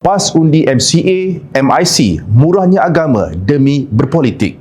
PAS undi MCA, MIC, murahnya agama demi berpolitik.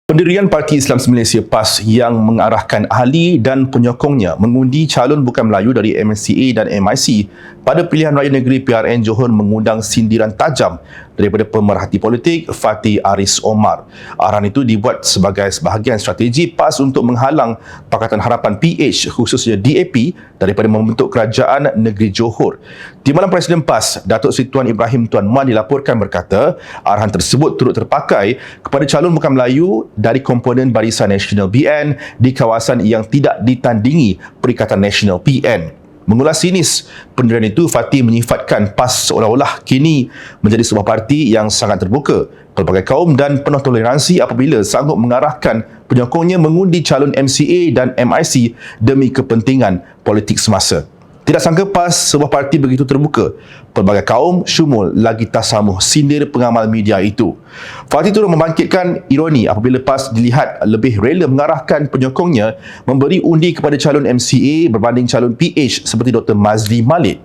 Pendirian Parti Islam Malaysia PAS yang mengarahkan ahli dan penyokongnya mengundi calon bukan Melayu dari MCA dan MIC pada pilihan raya negeri PRN Johor mengundang sindiran tajam daripada pemerhati politik Fatty Aris Omar. Arahan itu dibuat sebagai sebahagian strategi PAS untuk menghalang Pakatan Harapan PH khususnya DAP daripada membentuk kerajaan negeri Johor. Di malam Presiden PAS, Datuk Seri Tuan Ibrahim Tuan Man dilaporkan berkata, arahan tersebut turut terpakai kepada calon bukan Melayu dari komponen Barisan Nasional BN di kawasan yang tidak ditandingi Perikatan Nasional PN. Mengulas sinis pendirian itu, Fatty menyifatkan PAS seolah-olah kini menjadi sebuah parti yang sangat terbuka, pelbagai kaum dan penuh toleransi apabila sanggup mengarahkan penyokongnya mengundi calon MCA dan MIC demi kepentingan politik semasa. Tidak sangka PAS, sebuah parti begitu terbuka, pelbagai kaum syumul lagi tasamuh, sindir pengamal media itu. Fatty turut membangkitkan ironi apabila PAS dilihat lebih rela mengarahkan penyokongnya memberi undi kepada calon MCA berbanding calon PH seperti Dr. Mazli Malik.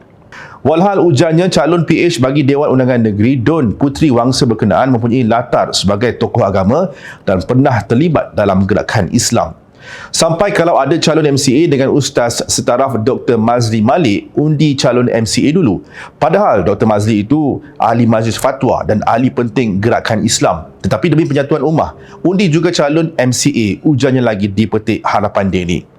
Walhal ujarnya calon PH bagi Dewan Undangan Negeri Don Puteri Wangsa berkenaan mempunyai latar sebagai tokoh agama dan pernah terlibat dalam gerakan Islam. Sampai kalau ada calon MCA dengan Ustaz setaraf Dr. Mazli Malik, undi calon MCA dulu. Padahal Dr. Mazli itu ahli majlis fatwa dan ahli penting gerakan Islam. Tetapi demi penyatuan ummah, undi juga calon MCA, ujarnya lagi di petik Harapan Daily.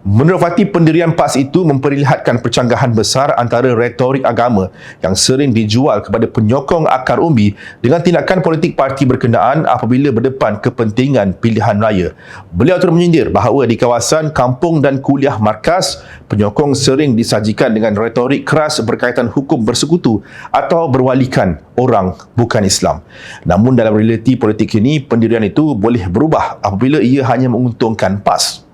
Menurut Fatty, pendirian PAS itu memperlihatkan percanggahan besar antara retorik agama yang sering dijual kepada penyokong akar umbi dengan tindakan politik parti berkenaan apabila berdepan kepentingan pilihan raya. Beliau turut menyindir bahawa di kawasan kampung dan kuliah markas, penyokong sering disajikan dengan retorik keras berkaitan hukum bersekutu atau berwalikan orang bukan Islam. Namun dalam realiti politik ini, pendirian itu boleh berubah apabila ia hanya menguntungkan PAS.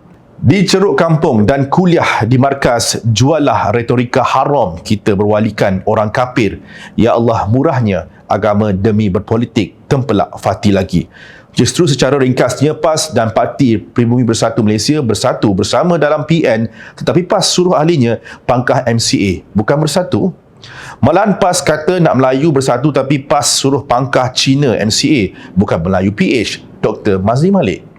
Di ceruk kampung dan kuliah di markas, jualah retorika haram kita berwalikan orang kafir. Ya Allah, murahnya agama demi berpolitik, tempelak Fatty lagi. Justru secara ringkasnya, PAS dan Parti Pribumi Bersatu Malaysia bersatu bersama dalam PN, tetapi PAS suruh ahlinya pangkah MCA, bukan bersatu. Malahan PAS kata nak Melayu bersatu tapi PAS suruh pangkah Cina MCA, bukan Melayu PH, Dr. Mazli Malik.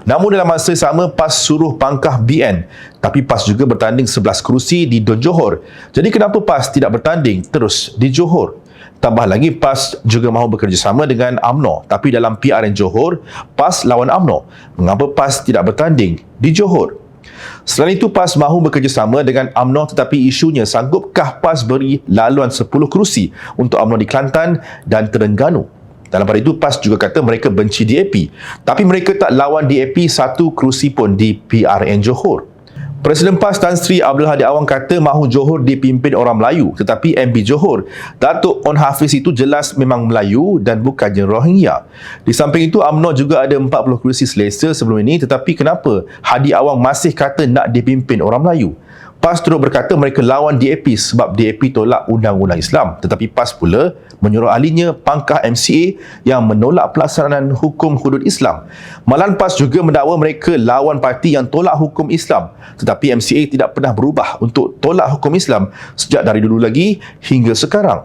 Namun dalam masa sama, PAS suruh pangkah BN, tapi PAS juga bertanding 11 kerusi di Don Johor. Jadi kenapa PAS tidak bertanding terus di Johor? Tambah lagi, PAS juga mahu bekerjasama dengan UMNO, tapi dalam PRN Johor, PAS lawan UMNO. Mengapa PAS tidak bertanding di Johor? Selain itu, PAS mahu bekerjasama dengan UMNO, tetapi isunya sanggupkah PAS beri laluan 10 kerusi untuk UMNO di Kelantan dan Terengganu? Dalam pada itu, PAS juga kata mereka benci DAP, tapi mereka tak lawan DAP satu kerusi pun di PRN Johor. Presiden PAS Tan Sri Abdul Hadi Awang kata mahu Johor dipimpin orang Melayu, tetapi MB Johor, Datuk On Hafiz itu jelas memang Melayu dan bukannya Rohingya. Di samping itu, UMNO juga ada 40 kerusi selesa sebelum ini, tetapi kenapa Hadi Awang masih kata nak dipimpin orang Melayu? PAS terus berkata mereka lawan DAP sebab DAP tolak undang-undang Islam, tetapi PAS pula menyuruh ahlinya pangkah MCA yang menolak pelaksanaan hukum hudud Islam. Malahan PAS juga mendakwa mereka lawan parti yang tolak hukum Islam, tetapi MCA tidak pernah berubah untuk tolak hukum Islam sejak dari dulu lagi hingga sekarang.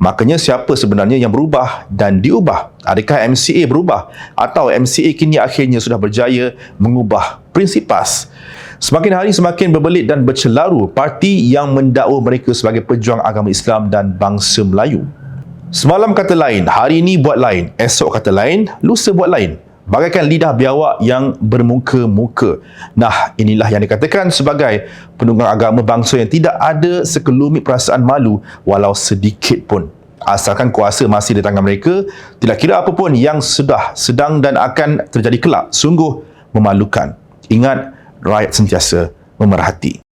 Makanya siapa sebenarnya yang berubah dan diubah? Adakah MCA berubah atau MCA kini akhirnya sudah berjaya mengubah prinsip PAS? Semakin hari semakin berbelit dan bercelaru parti yang mendakwa mereka sebagai pejuang agama Islam dan bangsa Melayu. Semalam kata lain, hari ini buat lain, esok kata lain, lusa buat lain. Bagaikan lidah biawak yang bermuka-muka. Nah, inilah yang dikatakan sebagai penunggang agama bangsa yang tidak ada sekelumit perasaan malu walau sedikit pun. Asalkan kuasa masih di tangan mereka, tidak kira apa pun yang sudah, sedang dan akan terjadi kelak, sungguh memalukan. Ingat, rakyat sentiasa memerhati.